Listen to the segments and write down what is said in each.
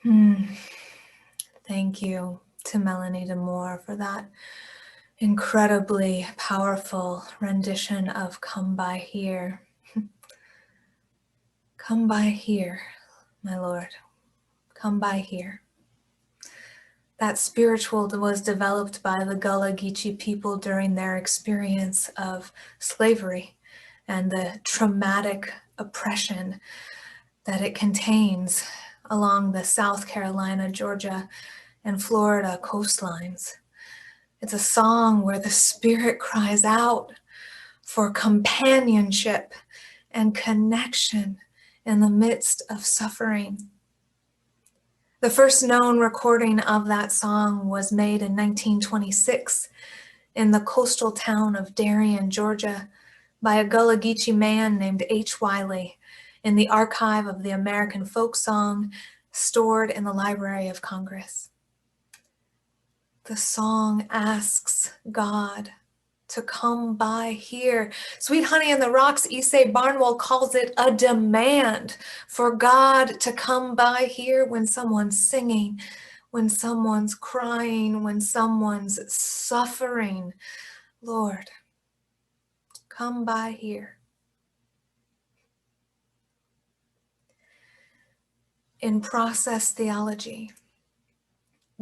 Thank you to Melanie DeMore for that incredibly powerful rendition of Come By Here. Come by here, my Lord. Come by here. That spiritual was developed by the Gullah Geechee people during their experience of slavery and the traumatic oppression that it contains along the South Carolina, Georgia, and Florida coastlines. It's a song where the spirit cries out for companionship and connection in the midst of suffering. The first known recording of that song was made in 1926 in the coastal town of Darien, Georgia, by a Gullah Geechee man named H. Wiley in the archive of the American folk song stored in the Library of Congress. The song asks God to come by here. Sweet Honey in the Rocks, Issei Barnwell calls it a demand for God to come by here when someone's singing, when someone's crying, when someone's suffering. Lord, come by here. In process theology,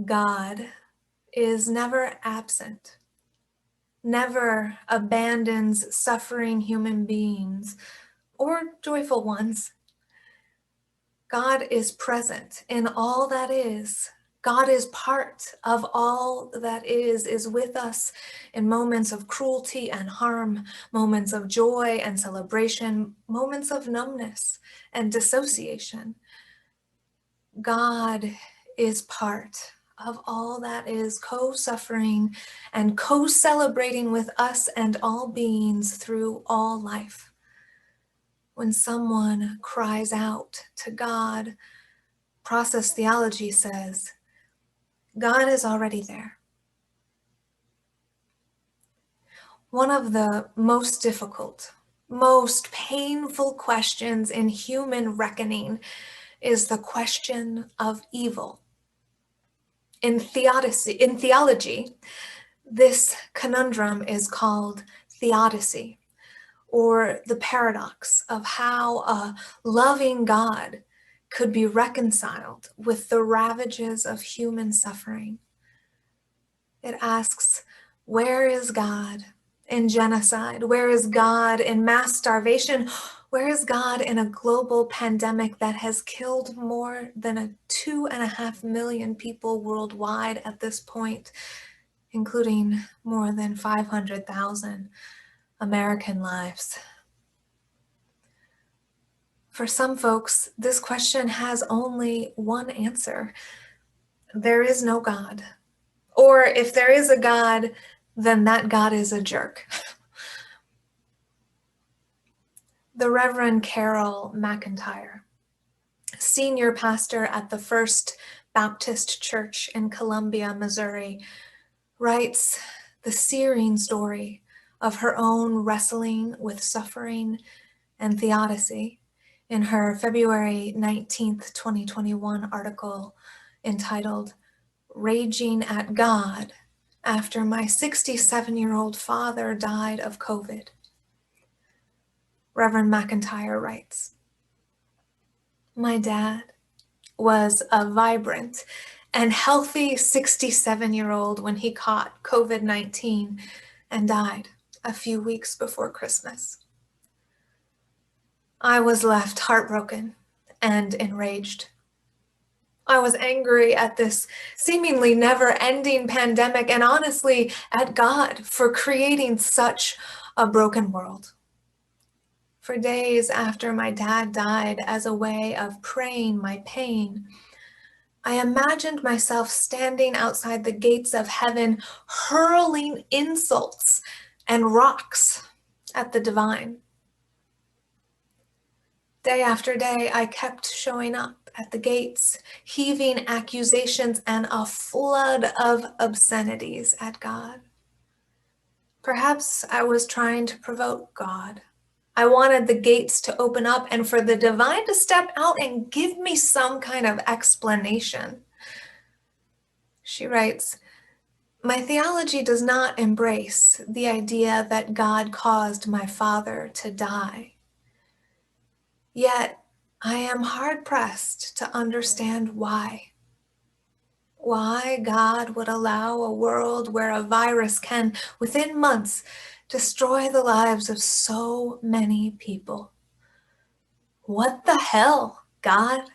God is never absent, never abandons suffering human beings or joyful ones. God is present in all that is. God is part of all that is with us in moments of cruelty and harm, moments of joy and celebration, moments of numbness and dissociation. God is part of all that is co-suffering and co-celebrating with us and all beings through all life. When someone cries out to God, process theology says, God is already there. One of the most difficult, most painful questions in human reckoning is the question of evil. In theology, this conundrum is called theodicy, or the paradox of how a loving God could be reconciled with the ravages of human suffering. It asks, where is God in genocide? Where is God in mass starvation? Where is God in a global pandemic that has killed more than 2.5 million people worldwide at this point, including more than 500,000 American lives? For some folks, this question has only one answer. There is no God. Or if there is a God, then that God is a jerk. The Rev Carol McIntyre, senior pastor at the First Baptist Church in Columbia, Missouri, writes the searing story of her own wrestling with suffering and theodicy in her February 19th, 2021 article entitled, Raging at God After My 67-year-old Father Died of COVID. Reverend McIntyre writes, my dad was a vibrant and healthy 67-year-old when he caught COVID-19 and died a few weeks before Christmas. I was left heartbroken and enraged. I was angry at this seemingly never-ending pandemic and honestly at God for creating such a broken world. For days after my dad died, as a way of praying my pain, I imagined myself standing outside the gates of heaven, hurling insults and rocks at the divine. Day after day, I kept showing up at the gates, heaving accusations and a flood of obscenities at God. Perhaps I was trying to provoke God. I wanted the gates to open up and for the divine to step out and give me some kind of explanation. She writes, "My theology does not embrace the idea that God caused my father to die. Yet I am hard-pressed to understand why. Why God would allow a world where a virus can, within months, destroy the lives of so many people. What the hell, God?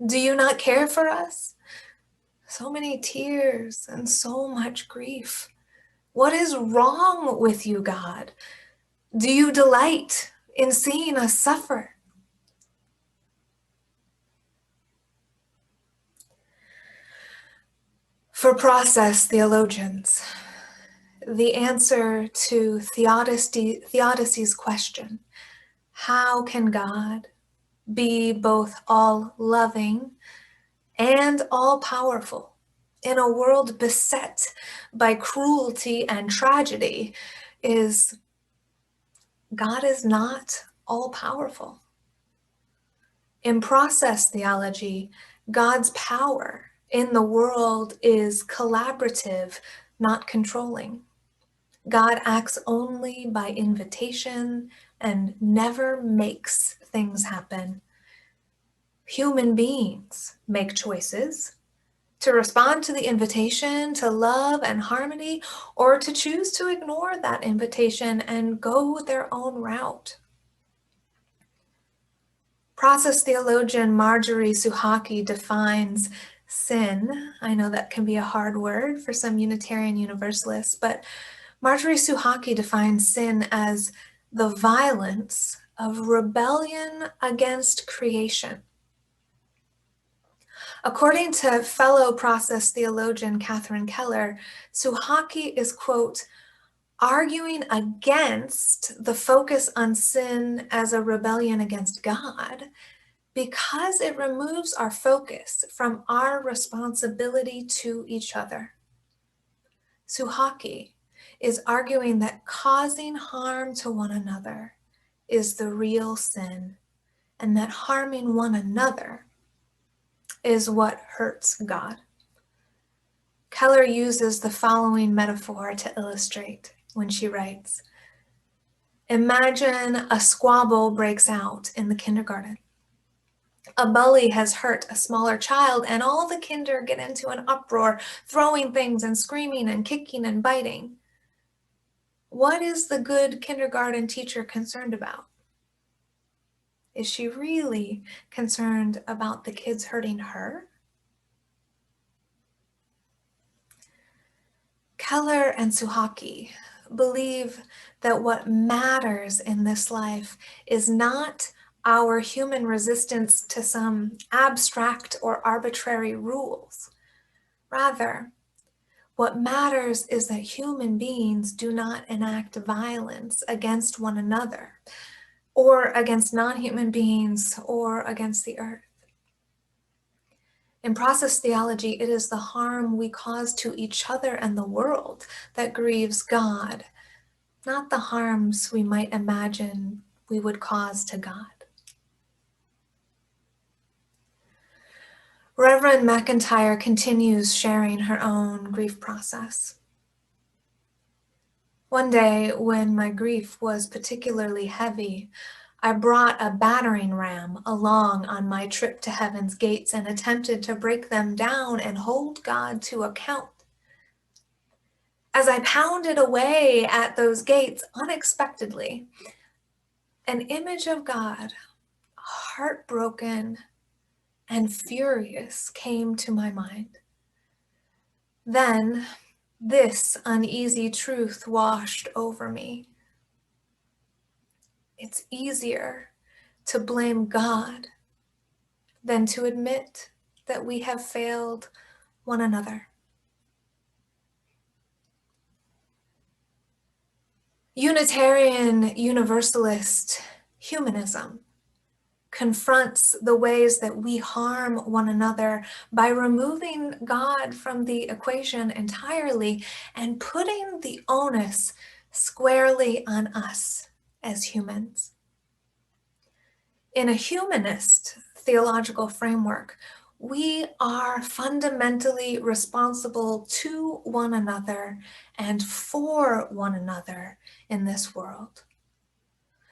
Do you not care for us? So many tears and so much grief. What is wrong with you, God? Do you delight in seeing us suffer?" For process theologians, the answer to Theodicy's question, how can God be both all-loving and all-powerful in a world beset by cruelty and tragedy, is God is not all-powerful. In process theology, God's power in the world is collaborative, not controlling. God acts only by invitation and never makes things happen. Human beings make choices to respond to the invitation to love and harmony, or to choose to ignore that invitation and go their own route. Process theologian Marjorie Suchocki defines sin. I know that can be a hard word for some Unitarian Universalists, but Marjorie Suchocki defines sin as the violence of rebellion against creation. According to fellow process theologian Catherine Keller, Suchocki is, quote, arguing against the focus on sin as a rebellion against God because it removes our focus from our responsibility to each other. Suchocki is arguing that causing harm to one another is the real sin, and that harming one another is what hurts God. Keller uses the following metaphor to illustrate when she writes, imagine a squabble breaks out in the kindergarten. A bully has hurt a smaller child and all the kinder get into an uproar, throwing things and screaming and kicking and biting. What is the good kindergarten teacher concerned about? Is she really concerned about the kids hurting her? Keller and Suchocki believe that what matters in this life is not our human resistance to some abstract or arbitrary rules. Rather, what matters is that human beings do not enact violence against one another, or against non-human beings, or against the earth. In process theology, it is the harm we cause to each other and the world that grieves God, not the harms we might imagine we would cause to God. Reverend McIntyre continues sharing her own grief process. One day, when my grief was particularly heavy, I brought a battering ram along on my trip to heaven's gates and attempted to break them down and hold God to account. As I pounded away at those gates unexpectedly, an image of God, heartbroken and furious, came to my mind. Then this uneasy truth washed over me. It's easier to blame God than to admit that we have failed one another. Unitarian Universalist humanism confronts the ways that we harm one another by removing God from the equation entirely and putting the onus squarely on us as humans. In a humanist theological framework, we are fundamentally responsible to one another and for one another in this world.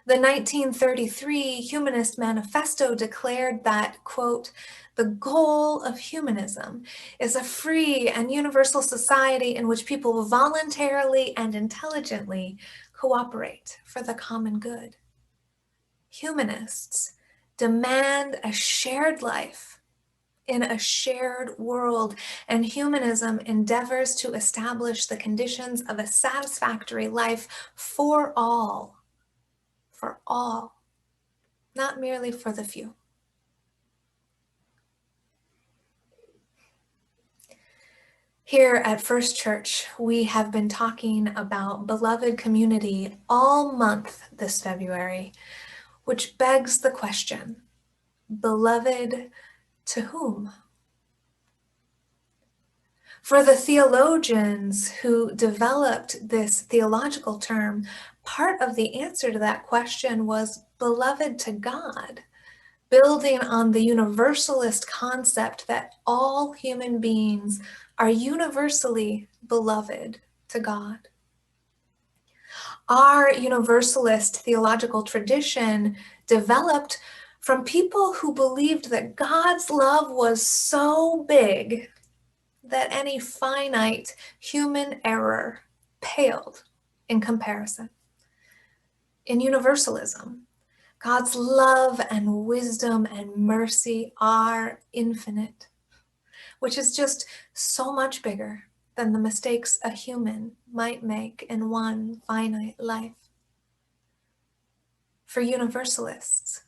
The 1933 Humanist Manifesto declared that, quote, "The goal of humanism is a free and universal society in which people voluntarily and intelligently cooperate for the common good." Humanists demand a shared life in a shared world, and humanism endeavors to establish the conditions of a satisfactory life for all, not merely for the few. Here at First Church, we have been talking about beloved community all month this February, which begs the question, beloved to whom? For the theologians who developed this theological term, part of the answer to that question was beloved to God, building on the universalist concept that all human beings are universally beloved to God. Our universalist theological tradition developed from people who believed that God's love was so big that any finite human error paled in comparison. In universalism, God's love and wisdom and mercy are infinite, which is just so much bigger than the mistakes a human might make in one finite life. For universalists,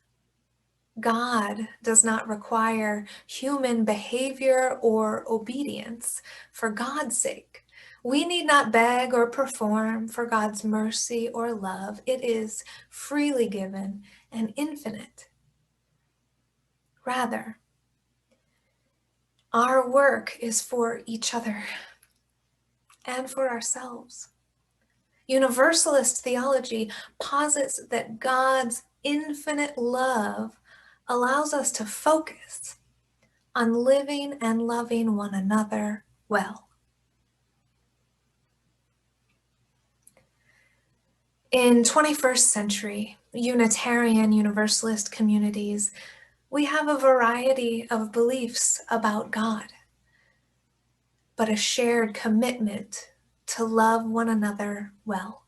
God does not require human behavior or obedience for God's sake. We need not beg or perform for God's mercy or love. It is freely given and infinite. Rather, our work is for each other and for ourselves. Universalist theology posits that God's infinite love allows us to focus on living and loving one another well. In 21st century Unitarian Universalist communities, we have a variety of beliefs about God, but a shared commitment to love one another well.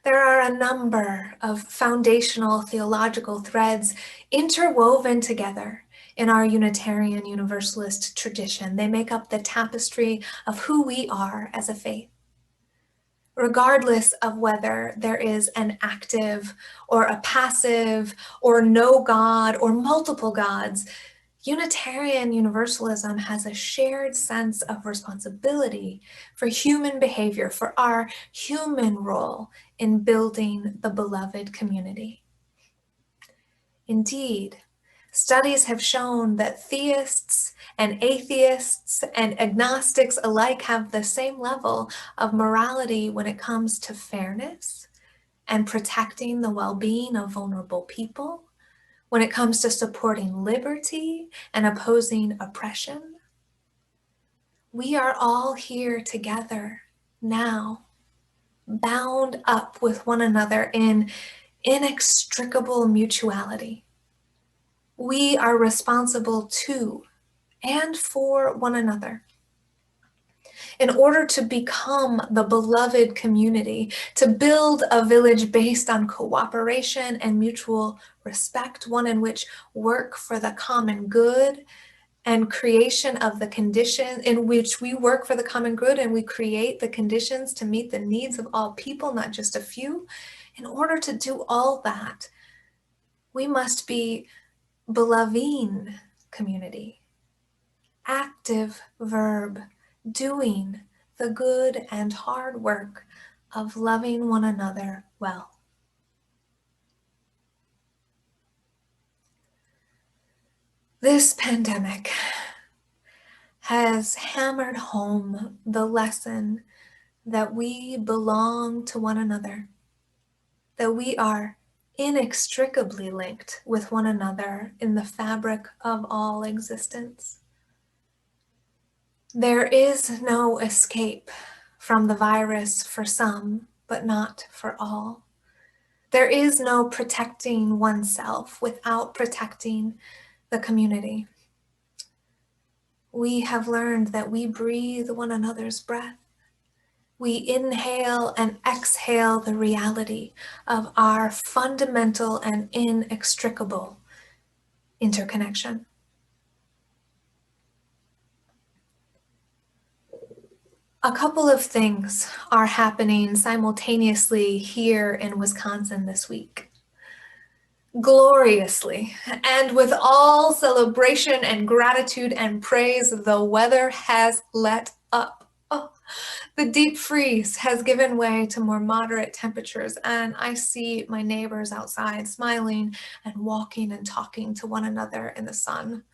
There are a number of foundational theological threads interwoven together in our Unitarian Universalist tradition. They make up the tapestry of who we are as a faith. Regardless of whether there is an active or a passive or no God or multiple gods, Unitarian Universalism has a shared sense of responsibility for human behavior, for our human role in building the beloved community. Indeed, studies have shown that theists and atheists and agnostics alike have the same level of morality when it comes to fairness and protecting the well-being of vulnerable people, when it comes to supporting liberty and opposing oppression. We are all here together now, bound up with one another in inextricable mutuality. We are responsible to and for one another. In order to become the beloved community, to build a village based on cooperation and mutual respect, one in which work for the common good and creation of the condition, in which we work for the common good and we create the conditions to meet the needs of all people, not just a few. In order to do all that, we must be beloving community. Active verb, doing the good and hard work of loving one another well. This pandemic has hammered home the lesson that we belong to one another. that we are inextricably linked with one another in the fabric of all existence. There is no escape from the virus for some, but not for all. There is no protecting oneself without protecting the community. We have learned that we breathe one another's breath. We inhale and exhale the reality of our fundamental and inextricable interconnection. A couple of things are happening simultaneously here in Wisconsin this week. Gloriously, and with all celebration and gratitude and praise, the weather has let up. Oh, the deep freeze has given way to more moderate temperatures, and I see my neighbors outside smiling and walking and talking to one another in the sun.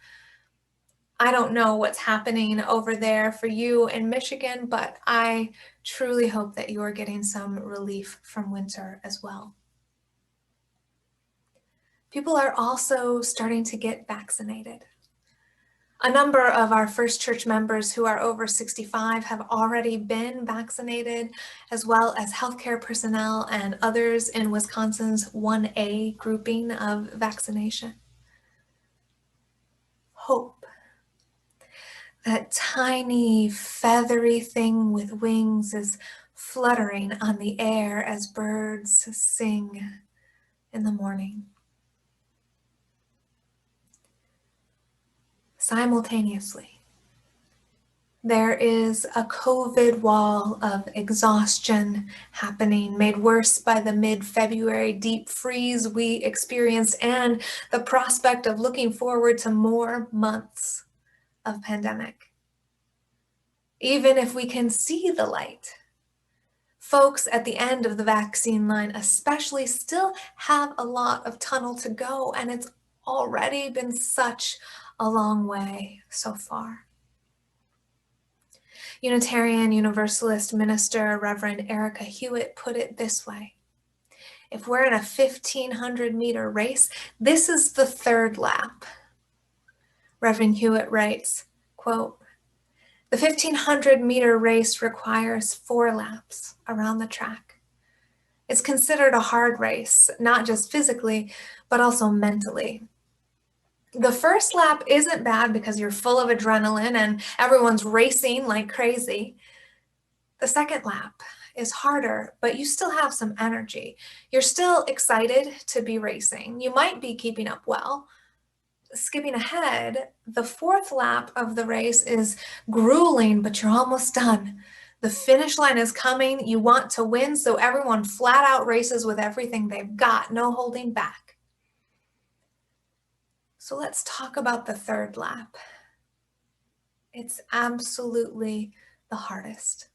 I don't know what's happening over there for you in Michigan, but I truly hope that you are getting some relief from winter as well. People are also starting to get vaccinated. A number of our First Church members who are over 65 have already been vaccinated, as well as healthcare personnel and others in Wisconsin's 1A grouping of vaccination. Hope. That tiny, feathery thing with wings is fluttering on the air as birds sing in the morning. Simultaneously, there is a COVID wall of exhaustion happening, made worse by the mid-February deep freeze we experienced and the prospect of looking forward to more months of pandemic. Even if we can see the light, folks at the end of the vaccine line especially still have a lot of tunnel to go, and it's already been such a long way so far. Unitarian Universalist minister Reverend Erica Hewitt put it this way: if we're in a 1,500 meter race, this is the third lap. Reverend Hewitt writes, quote, "The 1,500 meter race requires 4 laps around the track. It's considered a hard race, not just physically, but also mentally. The first lap isn't bad because you're full of adrenaline and everyone's racing like crazy. The second lap is harder, but you still have some energy. You're still excited to be racing. You might be keeping up well. Skipping ahead, the fourth lap of the race is grueling, but you're almost done. The finish line is coming. You want to win, so everyone flat out races with everything they've got, no holding back. So let's talk about the third lap. It's absolutely the hardest.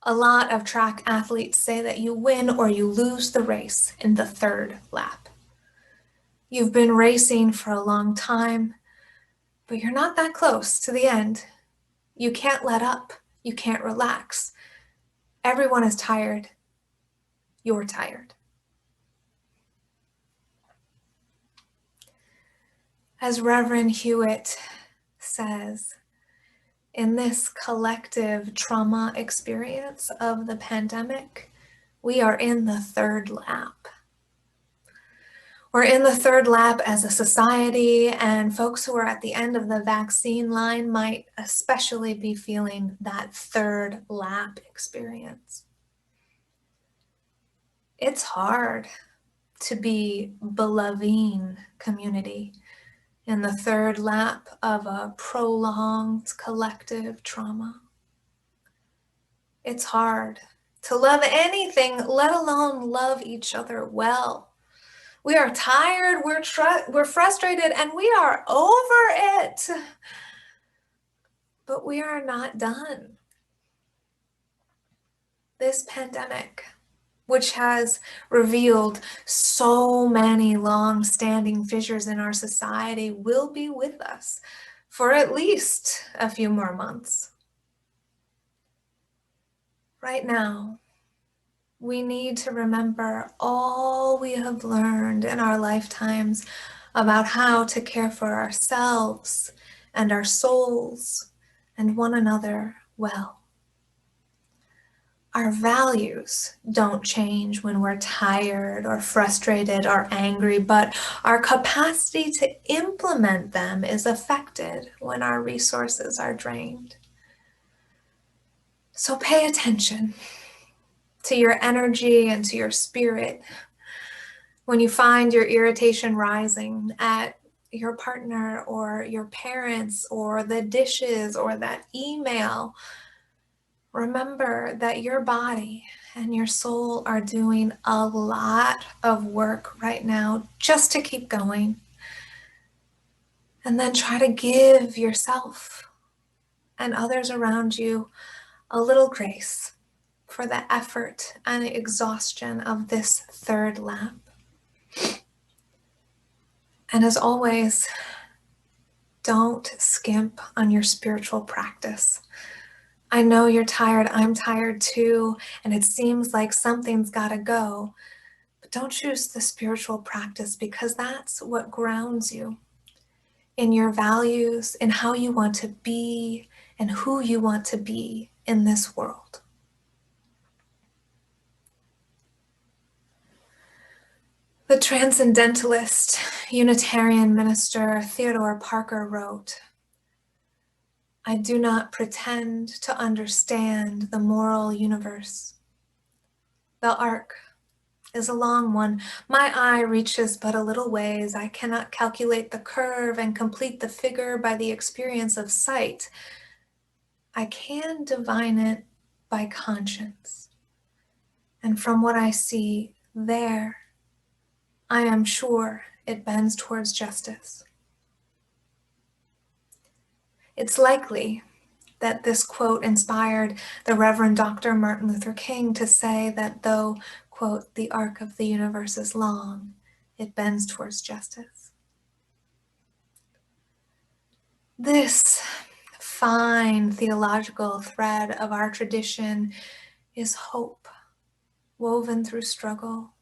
A lot of track athletes say that you win or you lose the race in the third lap. You've been racing for a long time, but you're not that close to the end. You can't let up. You can't relax. Everyone is tired. You're tired. As Reverend Hewitt says, in this collective trauma experience of the pandemic, we are in the third lap. We're in the third lap as a society, and folks who are at the end of the vaccine line might especially be feeling that third lap experience. It's hard to be beloving community in the third lap of a prolonged collective trauma. It's hard to love anything, let alone love each other well. We are tired, we're frustrated, and we are over it. But we are not done. This pandemic, which has revealed so many long-standing fissures in our society, will be with us for at least a few more months. Right now, We need to remember all we have learned in our lifetimes about how to care for ourselves and our souls and one another well. Our values don't change when we're tired or frustrated or angry, but our capacity to implement them is affected when our resources are drained. So pay attention to your energy and to your spirit. When you find your irritation rising at your partner or your parents or the dishes or that email, remember that your body and your soul are doing a lot of work right now just to keep going. And then try to give yourself and others around you a little grace for the effort and the exhaustion of this third lap. And as always, don't skimp on your spiritual practice. I know you're tired, I'm tired too, and it seems like something's got to go. But don't choose the spiritual practice, because that's what grounds you in your values, in how you want to be, and who you want to be in this world. The transcendentalist Unitarian minister Theodore Parker wrote, "I do not pretend to understand the moral universe. The arc is a long one. My eye reaches but a little ways. I cannot calculate the curve and complete the figure by the experience of sight. I can divine it by conscience. And from what I see there, I am sure it bends towards justice." It's likely that this quote inspired the Reverend Dr. Martin Luther King to say that though, quote, "the arc of the universe is long, it bends towards justice." This fine theological thread of our tradition is hope woven through struggle,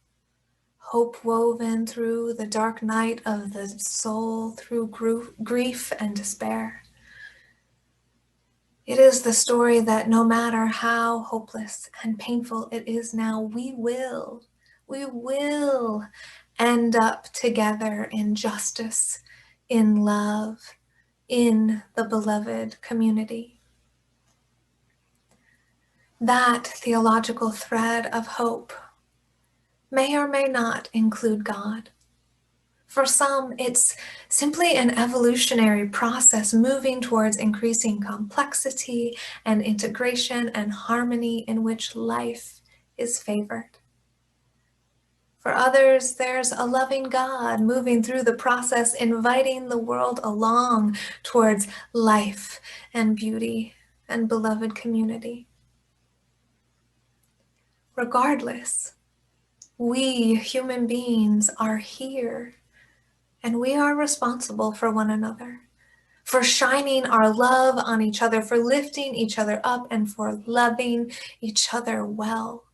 hope woven through the dark night of the soul, through grief and despair. It is the story that no matter how hopeless and painful it is now, we will end up together in justice, in love, in the beloved community. That theological thread of hope may or may not include God. For some, it's simply an evolutionary process moving towards increasing complexity and integration and harmony in which life is favored. For others, there's a loving God moving through the process, inviting the world along towards life and beauty and beloved community. Regardless, we human beings are here, and we are responsible for one another, for shining our love on each other, for lifting each other up, and for loving each other well.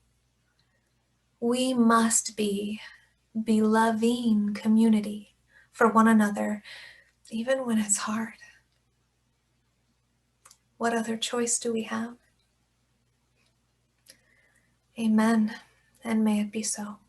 We must be beloving community for one another, even when it's hard. What other choice do we have? Amen, and may it be so.